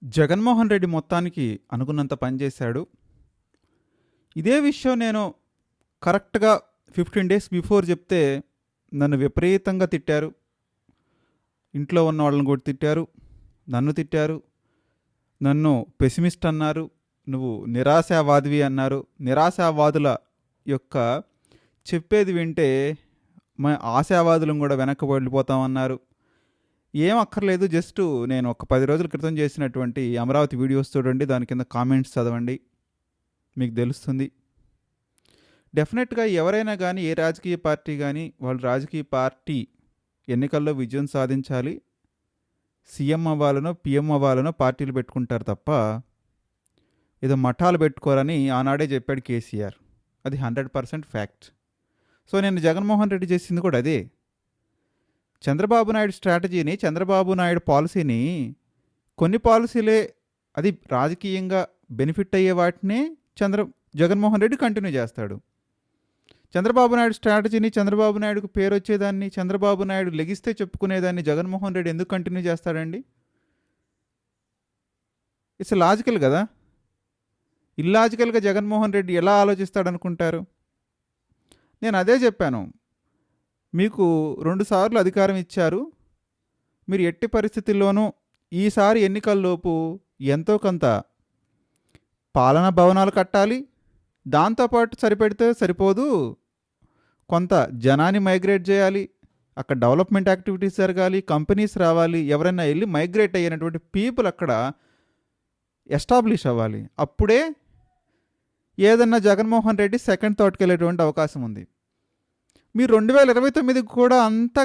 జగన్మోహన్ రెడ్డి మొత్తానికి అనుకున్నంత పని చేశాడు. ఇదే విషయం నేను కరెక్ట్‌గా 15 డేస్ బిఫోర్ చెప్తే నన్ను విపరీతంగా తిట్టారు. ఇంట్లో ఉన్న వాళ్ళని కూడా తిట్టారు. నన్ను తిట్టారు. నన్ను పెసిమిస్ట్ అన్నారు. నువ్వు నిరాశావాదివి అన్నారు. నిరాశావాదుల యొక్క చెప్పేది వింటే ఆశావాదులం కూడా వెనక్కి వెళ్ళిపోతామన్నారు. ఏం అక్కర్లేదు, జస్ట్ నేను ఒక 10 రోజుల క్రితం చేసినటువంటి అమరావతి వీడియోస్ చూడండి, దాని కింద కామెంట్స్ చదవండి, మీకు తెలుస్తుంది. డెఫినెట్గా ఎవరైనా కానీ, ఏ రాజకీయ పార్టీ కానీ, వాళ్ళు రాజకీయ పార్టీ ఎన్నికల్లో విజయం సాధించాలి, సీఎం అవ్వాలనో పిఎం అవ్వాలనో పార్టీలు పెట్టుకుంటారు తప్ప ఏదో మఠాలు పెట్టుకోరని ఆనాడే చెప్పాడు కేసీఆర్. అది 100% ఫ్యాక్ట్. సో నేను జగన్మోహన్ రెడ్డి చేసింది కూడా అదే. చంద్రబాబు నాయుడు స్ట్రాటజీని, చంద్రబాబు నాయుడు పాలసీని, కొన్ని పాలసీలే అది రాజకీయంగా బెనిఫిట్ అయ్యే వాటినే జగన్మోహన్ రెడ్డి కంటిన్యూ చేస్తాడు. చంద్రబాబు నాయుడు స్ట్రాటజీని, చంద్రబాబు నాయుడుకు పేరు వచ్చేదాన్ని, చంద్రబాబు నాయుడు లెగిస్తే చెప్పుకునేదాన్ని జగన్మోహన్ రెడ్డి ఎందుకు కంటిన్యూ చేస్తాడండి? ఇట్స్ లాజికల్ కదా. ఇల్లాజికల్గా జగన్మోహన్ రెడ్డి ఎలా ఆలోచిస్తాడనుకుంటారు? నేను అదే చెప్పాను. మీకు 2 సార్లు అధికారం ఇచ్చారు. మీరు ఎట్టి పరిస్థితుల్లోనూ ఈసారి ఎన్నికల్లోపు ఎంతో కొంత పాలనా భవనాలు కట్టాలి. దాంతోపాటు సరిపెడితే సరిపోదు, కొంత జనాన్ని మైగ్రేట్ చేయాలి, అక్కడ డెవలప్మెంట్ యాక్టివిటీస్ జరగాలి, కంపెనీస్ రావాలి, ఎవరైనా వెళ్ళి మైగ్రేట్ అయినటువంటి పీపుల్ అక్కడ ఎస్టాబ్లిష్ అవ్వాలి. అప్పుడే ఏదన్నా జగన్మోహన్ రెడ్డి సెకండ్ థాట్కి వెళ్ళేటువంటి అవకాశం ఉంది. మీరు 2029కి కూడా అంతా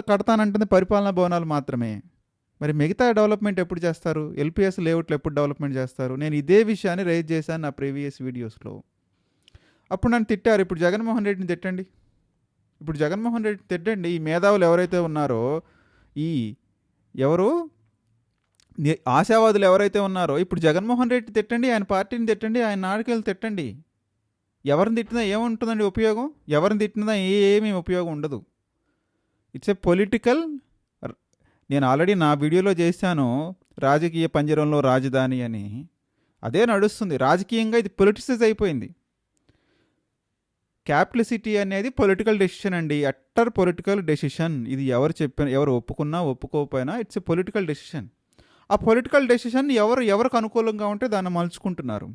కడతానంటుంది పరిపాలనా భవనాలు మాత్రమే. మరి మిగతా డెవలప్మెంట్ ఎప్పుడు చేస్తారు? ఎల్పిఎస్ లేఅవుట్లు ఎప్పుడు డెవలప్మెంట్ చేస్తారు? నేను ఇదే విషయాన్ని రైజ్ చేశాను నా ప్రీవియస్ వీడియోస్లో. అప్పుడు నన్ను తిట్టారు. ఇప్పుడు జగన్మోహన్ రెడ్డిని తిట్టండి, ఈ మేధావులు ఎవరైతే ఉన్నారో, ఈ ఎవరు ఆశావాదులు ఎవరైతే ఉన్నారో, ఇప్పుడు జగన్మోహన్ రెడ్డి తిట్టండి, ఆయన పార్టీని తిట్టండి, ఆయన నాయకులు తిట్టండి. ఎవరిని తిట్టినా ఏముంటుందండి ఉపయోగం? ఎవరిని తిట్టినా ఏమీ ఉపయోగం ఉండదు. It's a political. నేను ఆల్రెడీ నా వీడియోలో చేశాను, రాజకీయ పంజరంలో రాజధాని అని. అదే నడుస్తుంది. రాజకీయంగా ఇది పొలిటిసైజ్ అయిపోయింది. క్యాపిటల్ సిటీ అనేది పొలిటికల్ డెసిషన్ అండి, అట్టర్ పొలిటికల్ డెసిషన్. ఇది ఎవరు ఒప్పుకున్నా ఒప్పుకోకపోయినా ఇట్స్ ఏ పొలిటికల్ డెసిషన్. ఆ పొలిటికల్ డెసిషన్ ఎవరికి అనుకూలంగా ఉంటే దాన్ని మలుచుకుంటున్నారు.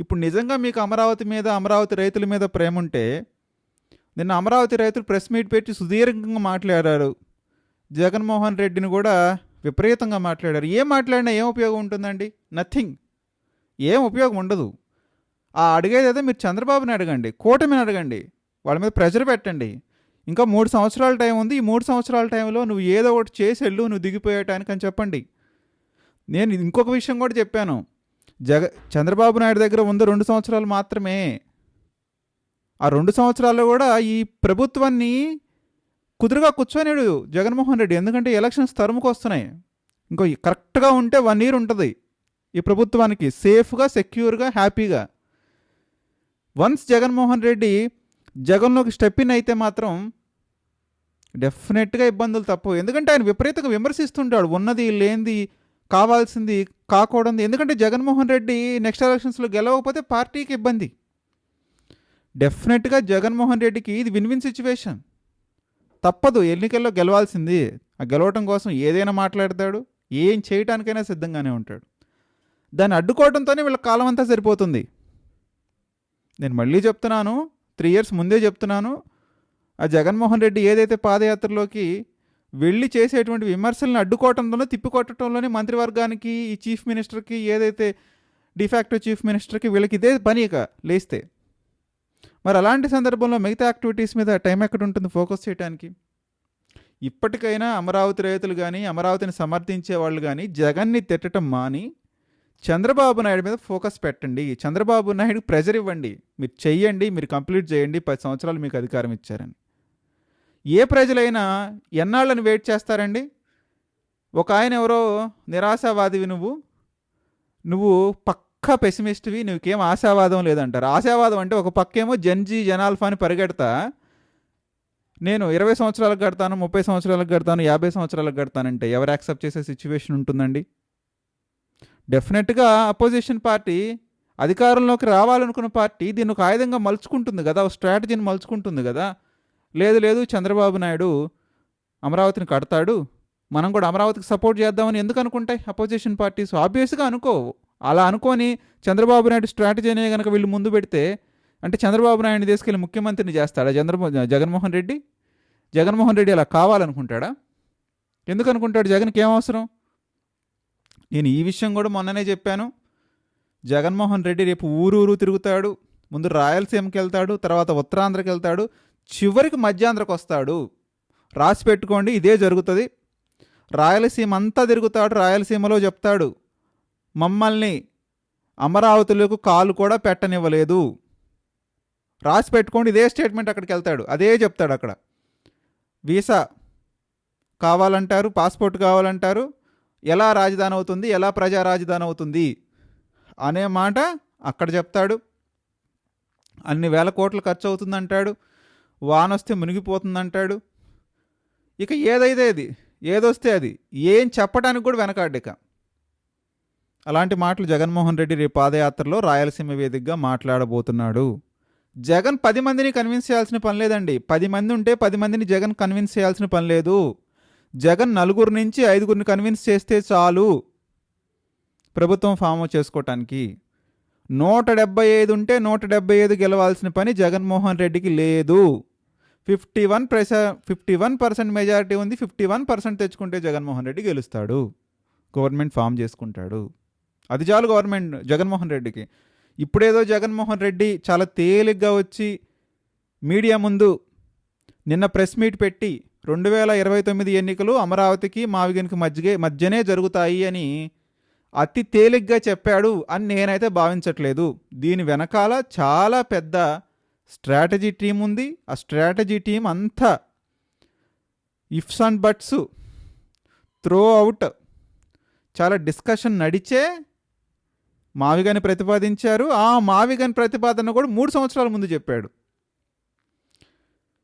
ఇప్పుడు నిజంగా మీకు అమరావతి రైతుల మీద ప్రేమ ఉంటే, నిన్న అమరావతి రైతులు ప్రెస్ మీట్ పెట్టి సుదీర్ఘంగా మాట్లాడారు. జగన్మోహన్ రెడ్డిని కూడా విపరీతంగా మాట్లాడారు. ఏం మాట్లాడినా ఏం ఉపయోగం ఉంటుందండి? నథింగ్. ఏం ఉపయోగం ఉండదు. ఆ అడిగేది మీరు చంద్రబాబుని అడగండి, కూటమిని అడగండి, వాళ్ళ మీద ప్రెజర్ పెట్టండి. ఇంకా 3 సంవత్సరాల టైం ఉంది. ఈ 3 సంవత్సరాల టైంలో నువ్వు ఏదో ఒకటి చేసి వెళ్ళు, నువ్వు దిగిపోయేటానికి అని చెప్పండి. నేను ఇంకొక విషయం కూడా చెప్పాను. చంద్రబాబు నాయుడు దగ్గర ఉంది 2 సంవత్సరాలు మాత్రమే. ఆ 2 సంవత్సరాల్లో కూడా ఈ ప్రభుత్వాన్ని కుదురుగా కూర్చోనేడు జగన్మోహన్ రెడ్డి. ఎందుకంటే ఎలక్షన్స్ తరుముకు వస్తున్నాయి. ఇంకో కరెక్ట్గా ఉంటే 1 year ఉంటుంది ఈ ప్రభుత్వానికి, సేఫ్గా, సెక్యూర్గా, హ్యాపీగా. వన్స్ జగన్మోహన్ రెడ్డి జగన్లోకి స్టెప్ ఇన్ అయితే మాత్రం డెఫినెట్గా ఇబ్బందులు తప్పవు. ఎందుకంటే ఆయన విపరీతంగా విమర్శిస్తుంటాడు, ఉన్నది లేనిది, కావాల్సింది కాకూడదు. ఎందుకంటే జగన్మోహన్ రెడ్డి నెక్స్ట్ ఎలక్షన్స్లో గెలవకపోతే పార్టీకి ఇబ్బంది. డెఫినెట్గా జగన్మోహన్ రెడ్డికి ఇది విన్ సిచ్యువేషన్. తప్పదు, ఎన్నికల్లో గెలవాల్సింది. ఆ గెలవటం కోసం ఏదైనా మాట్లాడతాడు, ఏం చేయటానికైనా సిద్ధంగానే ఉంటాడు. దాన్ని అడ్డుకోవడంతోనే వీళ్ళ కాలం అంతా సరిపోతుంది. నేను మళ్ళీ చెప్తున్నాను, 3 years ముందే చెప్తున్నాను. ఆ జగన్మోహన్ రెడ్డి ఏదైతే పాదయాత్రలోకి వెళ్ళి చేసేటువంటి విమర్శలను అడ్డుకోవటంలోనే, తిప్పికొట్టడంలోనే మంత్రివర్గానికి, ఈ చీఫ్ మినిస్టర్కి, ఏదైతే డిఫాక్టో చీఫ్ మినిస్టర్కి, వీళ్ళకి ఇదే పని ఇక లేస్తే. మరి అలాంటి సందర్భంలో మిగతా యాక్టివిటీస్ మీద టైం ఎక్కడ ఉంటుంది ఫోకస్ చేయడానికి? ఇప్పటికైనా అమరావతి రైతులు కానీ, అమరావతిని సమర్థించే వాళ్ళు కానీ జగన్ని తిట్టడం మాని చంద్రబాబు నాయుడు మీద ఫోకస్ పెట్టండి. చంద్రబాబు నాయుడు ప్రెజర్ ఇవ్వండి. మీరు చెయ్యండి, మీరు కంప్లీట్ చేయండి, 10 సంవత్సరాలు మీకు అధికారం ఇచ్చారని. ఏ ప్రజలైనా ఎన్నాళ్ళని వెయిట్ చేస్తారండి? ఒక ఆయన ఎవరో నిరాశావాదివి, నువ్వు పక్కా పెసిమిస్ట్వి, నువ్వుకేం ఆశావాదం లేదంటారు. ఆశావాదం అంటే ఒక పక్కేమో జనాల్ఫాని పరిగెడతా, నేను 20 సంవత్సరాలకు కడతాను, 30 సంవత్సరాలకు కడతాను, 50 సంవత్సరాలకు కడతానంటే ఎవరు యాక్సెప్ట్ చేసే సిచ్యువేషన్ ఉంటుందండి? డెఫినెట్గా అపోజిషన్ పార్టీ అధికారంలోకి రావాలనుకున్న పార్టీ దీన్ని ఒక ఆయుధంగా మలుచుకుంటుంది కదా, ఒక స్ట్రాటజీని మలుచుకుంటుంది కదా. లేదు లేదు చంద్రబాబు నాయుడు అమరావతిని కడతాడు, మనం కూడా అమరావతికి సపోర్ట్ చేద్దామని ఎందుకు అనుకుంటాయి అపోజిషన్ పార్టీస్? ఆబ్వియస్గా అనుకోవు. అలా అనుకొని చంద్రబాబు నాయుడు స్ట్రాటజీ అనే కనుక వీళ్ళు ముందు పెడితే, అంటే చంద్రబాబు నాయుడిని తీసుకెళ్ళి ముఖ్యమంత్రిని చేస్తాడా జగన్మోహన్ రెడ్డి? జగన్మోహన్ రెడ్డి అలా కావాలనుకుంటాడా? ఎందుకు అనుకుంటాడు? జగన్కి ఏం అవసరం? నేను ఈ విషయం కూడా మొన్ననే చెప్పాను. జగన్మోహన్ రెడ్డి రేపు ఊరూరు తిరుగుతాడు. ముందు రాయలసీమకి వెళ్తాడు, తర్వాత ఉత్తరాంధ్రకి వెళ్తాడు, చివరికి మధ్యాంధ్రకు వస్తాడు. రాసి పెట్టుకోండి, ఇదే జరుగుతుంది. రాయలసీమ అంతా తిరుగుతాడు. రాయలసీమలో చెప్తాడు, మమ్మల్ని అమరావతిలోకి కాలు కూడా పెట్టనివ్వలేదు. రాసి పెట్టుకోండి, ఇదే స్టేట్మెంట్. అక్కడికి వెళ్తాడు, అదే చెప్తాడు. అక్కడ వీసా కావాలంటారు, పాస్పోర్ట్ కావాలంటారు, ఎలా రాజధాని అవుతుంది, ఎలా ప్రజా రాజధాని అవుతుంది అనే మాట అక్కడ చెప్తాడు. అన్ని వేల కోట్లు ఖర్చు అవుతుందంటాడు, వానొస్తే మునిగిపోతుందంటాడు. ఇక ఏదైతే అది, ఏదొస్తే అది, ఏం చెప్పడానికి కూడా వెనకాడ్డిక. అలాంటి మాటలు జగన్మోహన్ రెడ్డి రేపు పాదయాత్రలో రాయలసీమ వేదికగా మాట్లాడబోతున్నాడు. జగన్ 10 మందిని కన్విన్స్ చేయాల్సిన పని లేదండి. 10 మంది ఉంటే 10 మందిని జగన్ కన్విన్స్ చేయాల్సిన పని లేదు. జగన్ 4 నుంచి 5 కన్విన్స్ చేస్తే చాలు ప్రభుత్వం ఫామ్ చేసుకోవటానికి. 175 ఉంటే 175 గెలవాల్సిన పని జగన్మోహన్ రెడ్డికి లేదు. 51% మెజారిటీ ఉంది. 51% తెచ్చుకుంటే జగన్మోహన్ రెడ్డి గెలుస్తాడు, గవర్నమెంట్ ఫామ్ చేసుకుంటాడు. అది చాలు జగన్మోహన్ రెడ్డికి. ఇప్పుడేదో జగన్మోహన్ రెడ్డి చాలా తేలిగ్గా వచ్చి మీడియా ముందు నిన్న ప్రెస్ మీట్ పెట్టి 2029 ఎన్నికలు అమరావతికి మావిగనికి మధ్యనే జరుగుతాయి అని అతి తేలిగ్గా చెప్పాడు అని నేనైతే భావించట్లేదు. దీని వెనకాల చాలా పెద్ద స్ట్రాటజీ టీం ఉంది. ఆ స్ట్రాటజీ టీం అంతా ifs and buts throw out చాలా డిస్కషన్ నడిచే మావిగని ప్రతిపాదించారు. ఆ మావిగని ప్రతిపాదన కూడా 3 సంవత్సరాల ముందు చెప్పాడు.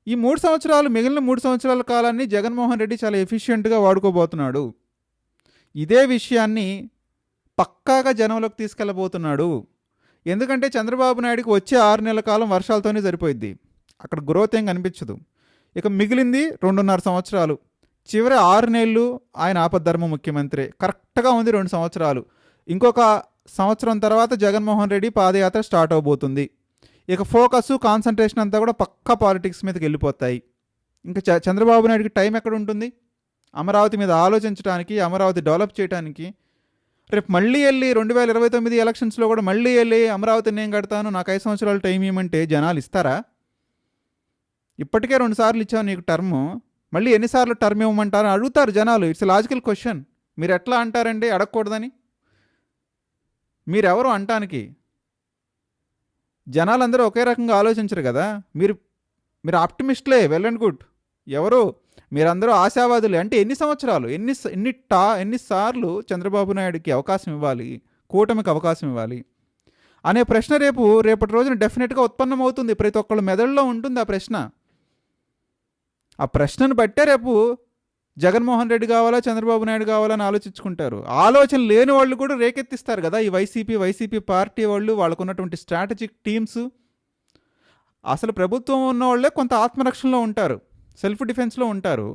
ఈ 3 సంవత్సరాలు, మిగిలిన 3 సంవత్సరాల కాలాన్ని జగన్మోహన్ రెడ్డి చాలా ఎఫిషియెంట్గా వాడుకోబోతున్నాడు. ఇదే విషయాన్ని పక్కాగా జనంలోకి తీసుకెళ్ళబోతున్నాడు. ఎందుకంటే చంద్రబాబు నాయుడికి వచ్చే 6 నెలల కాలం వర్షాలతోనే సరిపోయిద్ది. అక్కడ గ్రోత్ ఏం కనిపించదు. ఇక మిగిలింది 2.5 సంవత్సరాలు. చివరి 6 నెలలు ఆయన ఆపద్ధర్మ ముఖ్యమంత్రి. కరెక్ట్గా ఉంది 2 సంవత్సరాలు. ఇంకొక సంవత్సరం తర్వాత జగన్మోహన్ రెడ్డి పాదయాత్ర స్టార్ట్ అవబోతుంది. ఇక ఫోకస్, కాన్సన్ట్రేషన్ అంతా కూడా పక్కా పాలిటిక్స్ మీదకి వెళ్ళిపోతాయి. ఇంకా చంద్రబాబు నాయుడికి టైం ఎక్కడ ఉంటుంది అమరావతి మీద ఆలోచించడానికి, అమరావతి డెవలప్ చేయడానికి? రేపు మళ్ళీ వెళ్ళి 2029 ఎలక్షన్స్లో కూడా మళ్ళీ వెళ్ళి అమరావతిని నేను కడతాను, నాకు 5 సంవత్సరాలు టైం ఇవ్వమంటే జనాలు ఇస్తారా? ఇప్పటికే 2 సార్లు ఇచ్చావు నీకు టర్మ్, మళ్ళీ ఎన్నిసార్లు టర్మ్ ఇవ్వమంటారు అడుగుతారు జనాలు. It's logical question. మీరు ఎట్లా అంటారండి అడగకూడదని? మీరెవరు అంటానికి? జనాలందరూ ఒకే రకంగా ఆలోచించరు కదా. మీరు ఆప్టిమిస్ట్లే, వెల్ అండ్ గుడ్. ఎవరు మీరందరూ ఆశావాదులే. అంటే ఎన్ని సంవత్సరాలు, ఎన్నిసార్లు చంద్రబాబు నాయుడికి అవకాశం ఇవ్వాలి, కూటమికి అవకాశం ఇవ్వాలి అనే ప్రశ్న రేపటి రోజున డెఫినెట్గా ఉత్పన్నమవుతుంది. ప్రతి ఒక్కళ్ళ మెదడులో ఉంటుంది ఆ ప్రశ్న. ఆ ప్రశ్నను బట్టే రేపు జగన్మోహన్ రెడ్డి కావాలా, చంద్రబాబు నాయుడు కావాలా అని ఆలోచించుకుంటారు. ఆలోచన లేని వాళ్ళు కూడా రేకెత్తిస్తారు కదా ఈ వైసీపీ పార్టీ వాళ్ళు, వాళ్ళకున్నటువంటి స్ట్రాటజిక్ టీమ్స్. అసలు ప్రభుత్వం ఉన్న వాళ్ళే కొంత ఆత్మరక్షణలో ఉంటారు, సెల్ఫ్ డిఫెన్స్లో ఉంటారు.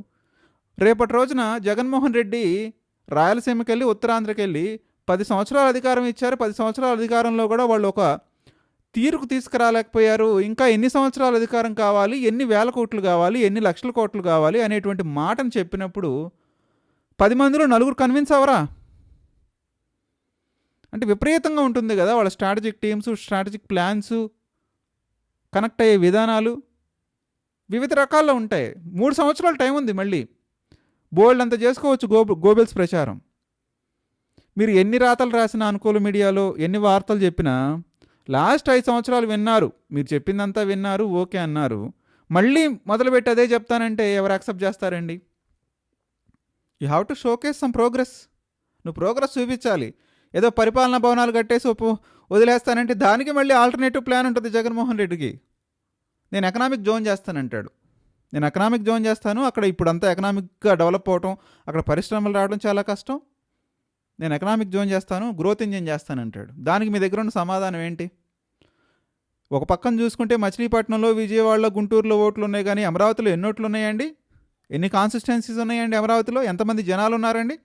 రేపటి రోజున జగన్మోహన్ రెడ్డి రాయలసీమకి వెళ్ళి, ఉత్తరాంధ్రకి వెళ్ళి 10 సంవత్సరాలు అధికారం ఇచ్చారు. 10 సంవత్సరాల అధికారంలో కూడా వాళ్ళు ఒక తీరుకు తీసుకురాలేకపోయారు. ఇంకా ఎన్ని సంవత్సరాల అధికారం కావాలి, ఎన్ని వేల కోట్లు కావాలి, ఎన్ని లక్షల కోట్లు కావాలి అనేటువంటి మాటను చెప్పినప్పుడు 10 మందిలో 4 కన్విన్స్ అవరా? అంటే విపరీతంగా ఉంటుంది కదా వాళ్ళ strategic teams, strategic plans, connect అయ్యే విధానాలు వివిధ రకాల్లో ఉంటాయి. 3 సంవత్సరాల టైం ఉంది. మళ్ళీ బోల్డ్ అంత చేసుకోవచ్చు గోబెల్స్ ప్రచారం. మీరు ఎన్ని రాతలు రాసినా అనుకూల మీడియాలో, ఎన్ని వార్తలు చెప్పినా లాస్ట్ 5 సంవత్సరాలు విన్నారు, మీరు చెప్పిందంతా విన్నారు, ఓకే అన్నారు. మళ్ళీ మొదలుపెట్టి అదే చెప్తానంటే ఎవరు యాక్సెప్ట్ చేస్తారండి? You have to showcase some progress. నువ్వు ప్రోగ్రెస్ చూపించాలి. ఏదో పరిపాలనా భవనాలు కట్టేసి వదిలేస్తానంటే దానికి మళ్ళీ ఆల్టర్నేటివ్ ప్లాన్ ఉంటుంది జగన్మోహన్ రెడ్డికి. నేను ఎకనామిక్ జోన్ చేస్తానంటాడు. నేను ఎకనామిక్ జోన్ చేస్తాను, అక్కడ ఇప్పుడు అంతా ఎకనామిక్గా డెవలప్ అవటం, అక్కడ పరిశ్రమలు రావడం చాలా కష్టం. నేను ఎకనామిక్ జోన్ చేస్తాను, గ్రోత్ ఇంజిన్ చేస్తాను అంటాడు. దానికి మీ దగ్గర ఉన్న సమాధానం ఏంటి? ఒక పక్కన చూసుకుంటే మచిలీపట్నంలో, విజయవాడలో, గుంటూరులో ఓట్లు ఉన్నాయి, కానీ అమరావతిలో ఎన్ని ఓట్లు ఉన్నాయండి? ఎన్ని కాన్స్టిట్యున్సీస్ ఉన్నాయండి అమరావతిలో? ఎంతమంది జనాలు ఉన్నారండి?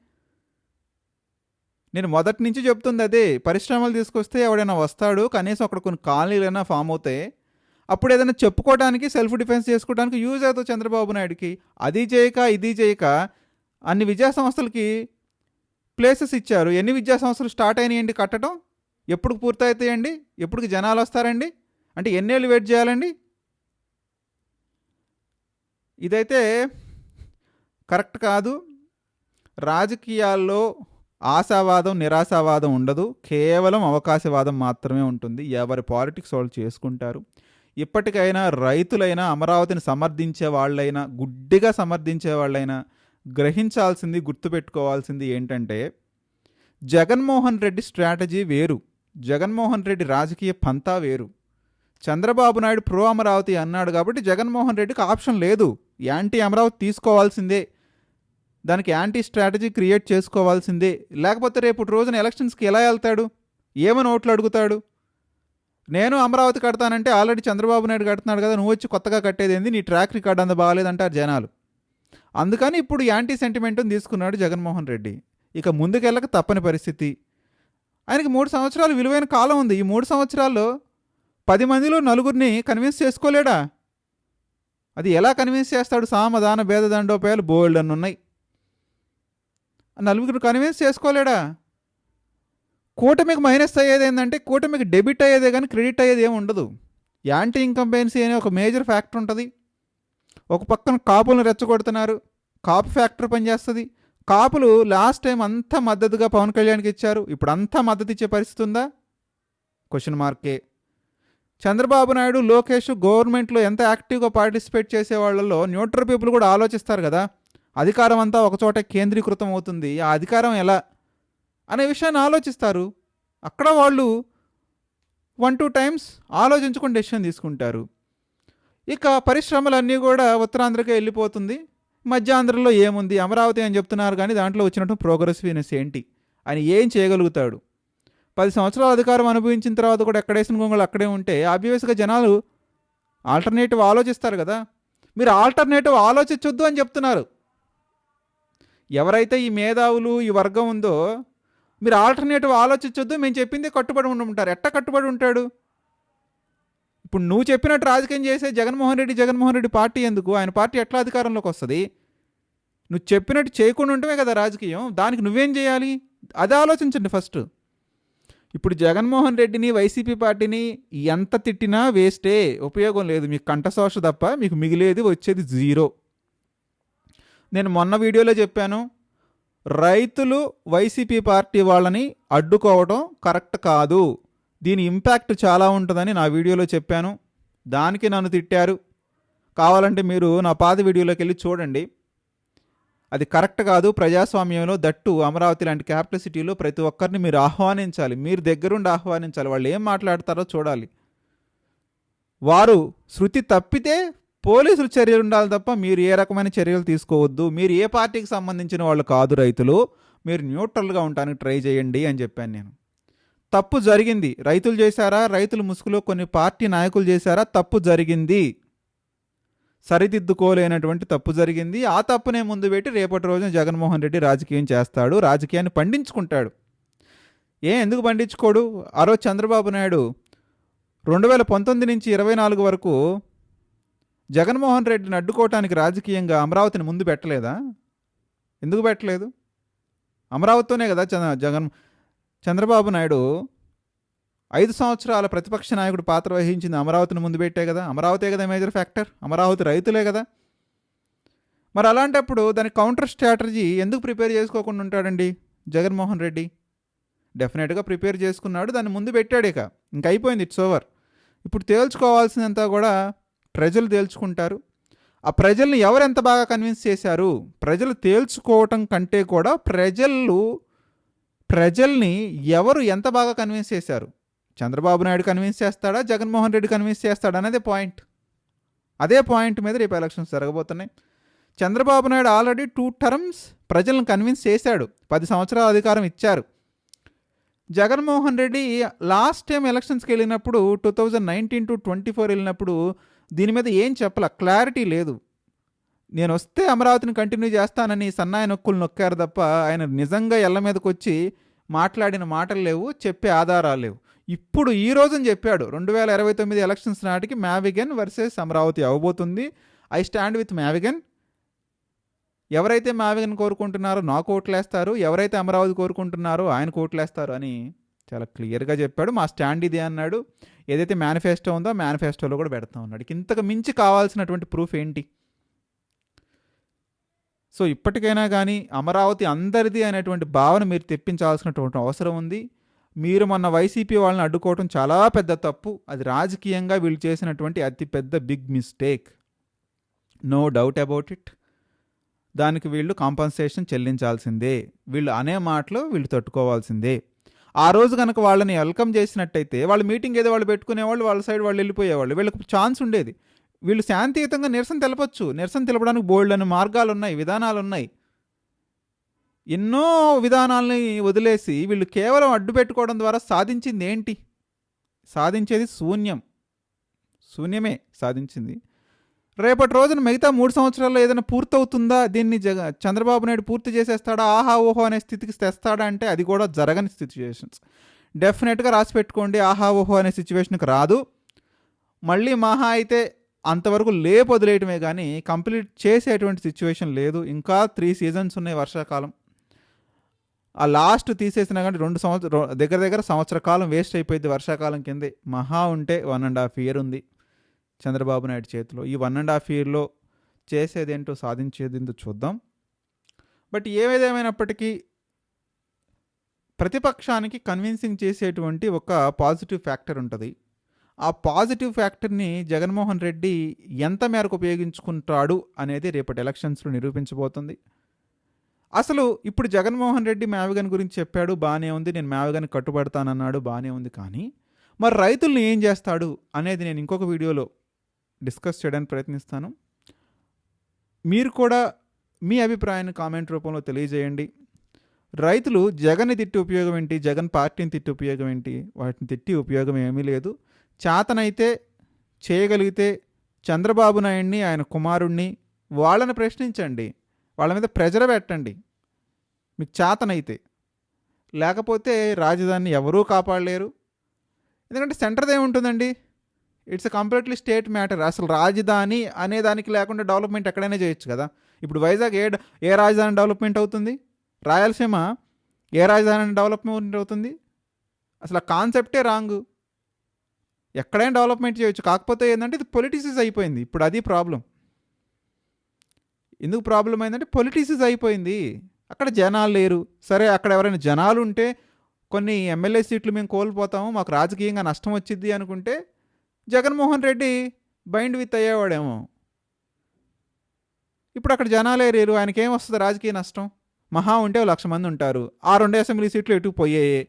నేను మొదటి నుంచి చెప్తుంది అదే. పరిశ్రమలు తీసుకొస్తే ఎవడైనా వస్తాడు, కనీసం అక్కడ కొన్ని కాలనీలైనా ఫామ్ అవుతాయి, అప్పుడు ఏదైనా చెప్పుకోవడానికి, సెల్ఫ్ డిఫెన్స్ చేసుకోవడానికి యూజ్ అవుతుంది చంద్రబాబు నాయుడుకి. అది చేయక ఇది చేయక అన్ని విద్యా సంస్థలకి ప్లేసెస్ ఇచ్చారు. ఎన్ని విద్యా సంస్థలు స్టార్ట్ అయినాయండి కట్టడం? ఎప్పుడు పూర్తవుతాయండి? ఎప్పటికి జనాలు వస్తారండి? అంటే ఎన్నేళ్ళు వెయిట్ చేయాలండి? ఇదైతే కరెక్ట్ కాదు. రాజకీయాల్లో ఆశావాదం, నిరాశావాదం ఉండదు, కేవలం అవకాశవాదం మాత్రమే ఉంటుంది. ఎవరి పాలిటిక్స్ వాళ్ళు చేసుకుంటారు. ఇప్పటికైనా రైతులైనా, అమరావతిని సమర్థించే వాళ్ళైనా, గుడ్డిగా సమర్థించే వాళ్ళైనా గ్రహించాల్సింది, గుర్తుపెట్టుకోవాల్సింది ఏంటంటే, జగన్మోహన్ రెడ్డి స్ట్రాటజీ వేరు, జగన్మోహన్ రెడ్డి రాజకీయ పంతా వేరు. చంద్రబాబు నాయుడు ప్రో అమరావతి అన్నాడు కాబట్టి జగన్మోహన్ రెడ్డికి ఆప్షన్ లేదు, యాంటీ అమరావతి తీసుకోవాల్సిందే, దానికి యాంటీ స్ట్రాటజీ క్రియేట్ చేసుకోవాల్సిందే. లేకపోతే రేపు రోజున ఎలక్షన్స్కి ఎలా వెళ్తాడు? ఏమని ఓట్లు అడుగుతాడు? నేను అమరావతి కడతానంటే ఆల్రెడీ చంద్రబాబు నాయుడు కడుతున్నాడు కదా, నువ్వు వచ్చి కొత్తగా కట్టేది ఏంది, నీ ట్రాక్ రికార్డ్ అంత బాగాలేదంటారు జనాలు. అందుకని ఇప్పుడు యాంటీ సెంటిమెంట్ని తీసుకున్నాడు జగన్మోహన్ రెడ్డి. ఇక ముందుకెళ్ళక తప్పని పరిస్థితి. ఆయనకి 3 సంవత్సరాలు విలువైన కాలం ఉంది. ఈ 3 సంవత్సరాల్లో 10 మందిలో నలుగురిని కన్విన్స్ చేసుకోలేడా? అది ఎలా కన్విన్స్ చేస్తాడు? సామధాన భేద దండోపాయాలు బోల్డ్ అని ఉన్నాయి, నలుగురు కన్విన్స్ చేసుకోలేడా? కూటమికి మైనస్ అయ్యేది ఏంటంటే, కూటమికి డెబిట్ అయ్యేదే కానీ క్రెడిట్ అయ్యేది ఏమి ఉండదు. యాంటీ ఇన్కంబెన్సీ అనే ఒక మేజర్ ఫ్యాక్టర్ ఉంటుంది. ఒక పక్కన కాపులను రెచ్చగొడుతున్నారు, కాపు ఫ్యాక్టర్ పనిచేస్తుంది. కాపులు లాస్ట్ టైం అంతా మద్దతుగా పవన్ కళ్యాణ్కి ఇచ్చారు, ఇప్పుడు అంతా మద్దతు ఇచ్చే పరిస్థితి ఉందా? క్వశ్చన్ మార్కే. చంద్రబాబు నాయుడు, లోకేష్ గవర్నమెంట్లో ఎంత యాక్టివ్గా పార్టిసిపేట్ చేసే వాళ్ళలో న్యూట్రల్ పీపుల్ కూడా ఆలోచిస్తారు కదా, అధికారం అంతా ఒకచోట కేంద్రీకృతం అవుతుంది, ఆ అధికారం ఎలా అనే విషయాన్ని ఆలోచిస్తారు. అక్కడ వాళ్ళు 1-2 టైమ్స్ ఆలోచించుకుని డెసిషన్ తీసుకుంటారు. ఇక పరిశ్రమలన్నీ కూడా ఉత్తరాంధ్రకే వెళ్ళిపోతుంది. మధ్యాంధ్రలో ఏముంది? అమరావతి అని చెప్తున్నారు, కానీ దాంట్లో వచ్చినట్టు ప్రోగ్రెసివ్నెస్ ఏంటి? ఆయన ఏం చేయగలుగుతాడు? 10 సంవత్సరాల అధికారం అనుభవించిన తర్వాత కూడా ఎక్కడేసిన గొంగళి అక్కడే ఉంటే ఆబ్వియస్గా జనాలు ఆల్టర్నేటివ్ ఆలోచిస్తారు కదా. మీరు ఆల్టర్నేటివ్ ఆలోచించొద్దు అని చెప్తున్నారు. ఎవరైతే ఈ మేధావులు, ఈ వర్గం ఉందో, మీరు ఆల్టర్నేటివ్ ఆలోచించొద్దు, మేము చెప్పింది కట్టుబడి ఉంటారు. ఎట్ట కట్టుబడి ఉంటాడు? ఇప్పుడు నువ్వు చెప్పినట్టు రాజకీయం చేసే జగన్మోహన్ రెడ్డి పార్టీ ఎందుకు? ఆయన పార్టీ ఎట్లా అధికారంలోకి వస్తుంది? నువ్వు చెప్పినట్టు చేయకుండా ఉంటమే కదా రాజకీయం. దానికి నువ్వేం చేయాలి? అది ఆలోచించండి ఫస్ట్. ఇప్పుడు జగన్మోహన్ రెడ్డిని, వైసీపీ పార్టీని ఎంత తిట్టినా వేస్టే, ఉపయోగం లేదు. మీకు కంఠశోష తప్ప మీకు మిగిలేది వచ్చేది జీరో. నేను మొన్న వీడియోలో చెప్పాను, రైతులు వైసీపీ పార్టీ వాళ్ళని అడ్డుకోవడం కరెక్ట్ కాదు, దీని ఇంపాక్ట్ చాలా ఉంటుందని నా వీడియోలో చెప్పాను. దానికి నన్ను తిట్టారు. కావాలంటే మీరు నా పాత వీడియోలోకి వెళ్ళి చూడండి. అది కరెక్ట్ కాదు. ప్రజాస్వామ్యంలో, దట్టు అమరావతి లాంటి క్యాపిటల్ సిటీలో ప్రతి ఒక్కరిని మీరు ఆహ్వానించాలి, మీరు దగ్గరుండి ఆహ్వానించాలి. వాళ్ళు ఏం మాట్లాడతారో చూడాలి. వారు శృతి తప్పితే పోలీసులు చర్యలు ఉండాలి తప్ప మీరు ఏ రకమైన చర్యలు తీసుకోవద్దు. మీరు ఏ పార్టీకి సంబంధించిన వాళ్ళు కాదు రైతులు, మీరు న్యూట్రల్గా ఉండడానికి ట్రై చేయండి అని చెప్పాను నేను. తప్పు జరిగింది. రైతులు చేశారా? రైతుల ముసుగులో కొన్ని పార్టీ నాయకులు చేశారా? తప్పు జరిగింది. సరిదిద్దుకోలేనటువంటి తప్పు జరిగింది. ఆ తప్పునే ముందు పెట్టి రేపటి రోజున జగన్మోహన్ రెడ్డి రాజకీయం చేస్తాడు, రాజకీయాన్ని పండించుకుంటాడు. ఎందుకు పండించుకోడు? ఆ రోజు చంద్రబాబు నాయుడు 2019 నుంచి 24 వరకు జగన్మోహన్ రెడ్డిని అడ్డుకోవటానికి రాజకీయంగా అమరావతిని ముందు పెట్టలేదా? ఎందుకు పెట్టలేదు? అమరావతితోనే కదా చంద్రబాబు నాయుడు 5 సంవత్సరాల ప్రతిపక్ష నాయకుడు పాత్ర వహించింది. అమరావతిని ముందు పెట్టే కదా. అమరావతే కదా మేజర్ ఫ్యాక్టర్, అమరావతి రైతులే కదా. మరి అలాంటప్పుడు దానికి కౌంటర్ స్ట్రాటజీ ఎందుకు ప్రిపేర్ చేసుకోకుండా ఉంటాడండి జగన్మోహన్ రెడ్డి? డెఫినెట్గా ప్రిపేర్ చేసుకున్నాడు, దాన్ని ముందు పెట్టాడు. ఇంక అయిపోయింది, ఇట్స్ ఓవర్. ఇప్పుడు తేల్చుకోవాల్సినంత కూడా ప్రజలు తేల్చుకుంటారు. ఆ ప్రజల్ని ఎవరు ఎంత బాగా కన్విన్స్ చేశారు? ప్రజలు తేల్చుకోవటం కంటే కూడా ప్రజల్ని ఎవరు ఎంత బాగా కన్విన్స్ చేశారు? చంద్రబాబు నాయుడు కన్విన్స్ చేస్తాడా, జగన్మోహన్ రెడ్డి కన్విన్స్ చేస్తాడా అనేది పాయింట్. అదే పాయింట్ మీద రేపు ఎలక్షన్స్ జరగబోతున్నాయి. చంద్రబాబు నాయుడు ఆల్రెడీ 2 టర్మ్స్ ప్రజలను కన్విన్స్ చేశాడు, 10 సంవత్సరాల అధికారం ఇచ్చారు. జగన్మోహన్ రెడ్డి లాస్ట్ టైం ఎలక్షన్స్కి వెళ్ళినప్పుడు 2019-24 వెళ్ళినప్పుడు దీని మీద ఏం చెప్పాల, క్లారిటీ లేదు. నేను వస్తే అమరావతిని కంటిన్యూ చేస్తానని సన్నాయి నొక్కులు నొక్కారు తప్ప ఆయన నిజంగా ఎల్ల మీదకి వచ్చి మాట్లాడిన మాటలు లేవు, చెప్పే ఆధారాలు లేవు. ఇప్పుడు ఈ రోజున చెప్పాడు 2029 ఎలక్షన్స్ నాటికి మ్యావిగన్ వర్సెస్ అమరావతి అవ్వబోతుంది, ఐ స్టాండ్ విత్ మ్యావిగన్. ఎవరైతే మ్యావిగన్ కోరుకుంటున్నారో నాకు ఓట్లేస్తారు, ఎవరైతే అమరావతి కోరుకుంటున్నారో ఆయన ఓట్లేస్తారు అని చాలా క్లియర్గా చెప్పాడు. మా స్టాండ్ ఇదే అన్నాడు. ఏదైతే మేనిఫెస్టో ఉందో మేనిఫెస్టోలో కూడా పెడతా ఉన్నాడు. ఇంతకు మించి కావాల్సినటువంటి ప్రూఫ్ ఏంటి? సో ఇప్పటికైనా కానీ అమరావతి అందరిది అనేటువంటి భావన మీరు తెప్పించాల్సినటువంటి అవసరం ఉంది. మీరు మొన్న వైసీపీ వాళ్ళని అడ్డుకోవడం చాలా పెద్ద తప్పు. అది రాజకీయంగా వీళ్ళు చేసినటువంటి అతిపెద్ద big mistake, no doubt about it. దానికి వీళ్ళు కాంపన్సేషన్ చెల్లించాల్సిందే. వీళ్ళు అనే మాటలు వీళ్ళు తట్టుకోవాల్సిందే. ఆ రోజు కనుక వాళ్ళని వెల్కమ్ చేసినట్టయితే వాళ్ళు మీటింగ్ ఏదో వాళ్ళు పెట్టుకునేవాళ్ళు, వాళ్ళ సైడ్ వాళ్ళు వెళ్ళిపోయేవాళ్ళు, వీళ్ళకి ఛాన్స్ ఉండేది. వీళ్ళు శాంతియుతంగా నిరసన తెలపచ్చు. నిరసన తెలపడానికి బోల్డ్ అని మార్గాలు ఉన్నాయి, విధానాలు ఉన్నాయి. ఎన్నో విధానాలని వదిలేసి వీళ్ళు కేవలం అడ్డు పెట్టుకోవడం ద్వారా సాధించింది ఏంటి? సాధించేది శూన్యమే సాధించింది. రేపటి రోజున మిగతా 3 సంవత్సరాల్లో ఏదైనా పూర్తవుతుందా? దీన్ని చంద్రబాబు నాయుడు పూర్తి చేసేస్తాడా, ఆహా ఓహో అనే స్థితికి తెస్తాడా అంటే అది కూడా జరగని సిచ్యువేషన్స్. డెఫినెట్గా రాసి పెట్టుకోండి, ఆహా ఓహో అనే సిచ్యువేషన్కి రాదు. మళ్ళీ మహా అయితే అంతవరకు లేపు వదిలేయటమే కానీ కంప్లీట్ చేసేటువంటి సిచ్యువేషన్ లేదు. ఇంకా 3 సీజన్స్ ఉన్నాయి వర్షాకాలం. ఆ లాస్ట్ తీసేసినా కానీ 2 సంవత్సరం దగ్గర సంవత్సర కాలం వేస్ట్ అయిపోయింది వర్షాకాలం కిందే. మహా ఉంటే 1.5 year ఉంది చంద్రబాబు నాయుడు చేతిలో. ఈ 1.5 yearలో చేసేదేంటో సాధించేదేంటో చూద్దాం. బట్ ఏదేమైనప్పటికీ ప్రతిపక్షానికి కన్విన్సింగ్ చేసేటువంటి ఒక పాజిటివ్ ఫ్యాక్టర్ ఉంటుంది. ఆ పాజిటివ్ ఫ్యాక్టర్ని జగన్మోహన్ రెడ్డి ఎంత మేరకు ఉపయోగించుకుంటాడు అనేది రేపటి ఎలక్షన్స్లో నిరూపించబోతుంది. అసలు ఇప్పుడు జగన్మోహన్ రెడ్డి మ్యావిగన్ గురించి చెప్పాడు, బాగానే ఉంది, నేను మ్యావిగన్ కట్టుబడతానన్నాడు, బాగానే ఉంది. కానీ మరి రైతుల్ని ఏం చేస్తాడు అనేది నేను ఇంకొక వీడియోలో డిస్కస్ చేయడానికి ప్రయత్నిస్తాను. మీరు కూడా మీ అభిప్రాయాన్ని కామెంట్ రూపంలో తెలియజేయండి. రైతులు జగన్ని తిట్టి ఉపయోగం ఏంటి, జగన్ పార్టీని తిట్టి ఉపయోగం ఏంటి? వాటిని తిట్టి ఉపయోగం ఏమీ లేదు. చేతనైతే చేయగలిగితే చంద్రబాబు నాయుడిని, ఆయన కుమారుణ్ణి వాళ్ళని ప్రశ్నించండి, వాళ్ళ మీద ప్రెజర్ పెట్టండి మీకు చేతనైతే. లేకపోతే రాజధానిని ఎవరూ కాపాడలేరు. ఎందుకంటే సెంటర్ది ఏముంటుందండి, it's a completely state matter. అసలు రాజధాని అనే దానికి లేకుండా డెవలప్మెంట్ ఎక్కడైనా చేయొచ్చు కదా. ఇప్పుడు వైజాగ్ ఏ రాజధాని డెవలప్మెంట్ అవుతుంది? రాయలసీమ ఏ రాజధాని డెవలప్మెంట్ అవుతుంది? అసలు ఆ కాన్సెప్టే రాంగ్. ఎక్కడైనా డెవలప్మెంట్ చేయొచ్చు. కాకపోతే ఏంటంటే ఇది పొలిటిసైజ్ అయిపోయింది. ఇప్పుడు అది ప్రాబ్లం. ఎందుకు ప్రాబ్లం అయిందంటే పొలిటిసైజ్ అయిపోయింది. అక్కడ జనాలు లేరు. సరే, అక్కడ ఎవరైనా జనాలు ఉంటే కొన్ని ఎమ్మెల్యే సీట్లు మేము కోల్పోతాము, మాకు రాజకీయంగా నష్టం వచ్చింది అనుకుంటే జగన్మోహన్ రెడ్డి బైండ్ విత్ అయ్యేవాడేమో. ఇప్పుడు అక్కడ జనాలే లేరు, ఆయనకేం వస్తుంది రాజకీయ నష్టం? మహా ఉంటే 1,00,000 మంది ఉంటారు, ఆ 2 అసెంబ్లీ సీట్లు ఎటు పోయాయి.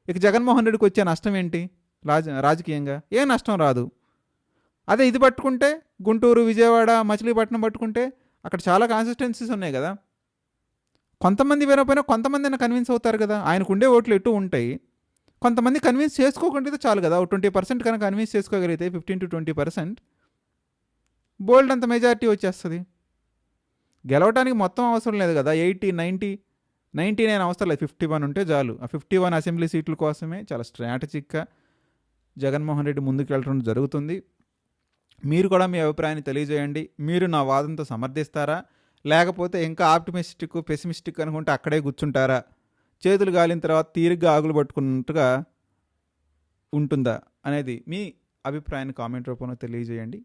ఇక జగన్మోహన్ రెడ్డికి వచ్చే నష్టం ఏంటి? రాజకీయంగా ఏం నష్టం రాదు. అదే ఇది పట్టుకుంటే గుంటూరు, విజయవాడ, మచిలీపట్నం పట్టుకుంటే అక్కడ చాలా కాన్సిస్టెన్సీస్ ఉన్నాయి కదా. కొంతమంది వినకపోయినా కొంతమంది కన్విన్స్ అవుతారు కదా. ఆయనకు ఉండే ఓట్లు ఎటు ఉంటాయి. కొంతమంది కన్విన్స్ చేసుకోకుండా చాలు కదా. 20% కనుక కన్విన్స్ చేసుకోగలిగితే 15-20% బోల్డ్ అంత మెజారిటీ వచ్చేస్తుంది. గెలవడానికి మొత్తం అవసరం లేదు కదా. 80, 90, 99 అవసరం లేదు, 51 ఉంటే చాలు. ఆ 51 అసెంబ్లీ సీట్ల కోసమే చాలా స్ట్రాటజిక్గా జగన్మోహన్ రెడ్డి ముందుకు వెళ్ళడం జరుగుతుంది. మీరు కూడా మీ అభిప్రాయాన్ని తెలియజేయండి. మీరు నా వాదంతో సమర్థిస్తారా, లేకపోతే ఇంకా ఆప్టిమిస్టిక్, పెసిమిస్టిక్ అనుకుంటే అక్కడే కూర్చుంటారా? చేతులు గాలిన తర్వాత తీరిగ్గా ఆగులు పట్టుకున్నట్టుగా ఉంటుందా అనేది మీ అభిప్రాయాన్ని కామెంట్ రూపంలో తెలియజేయండి.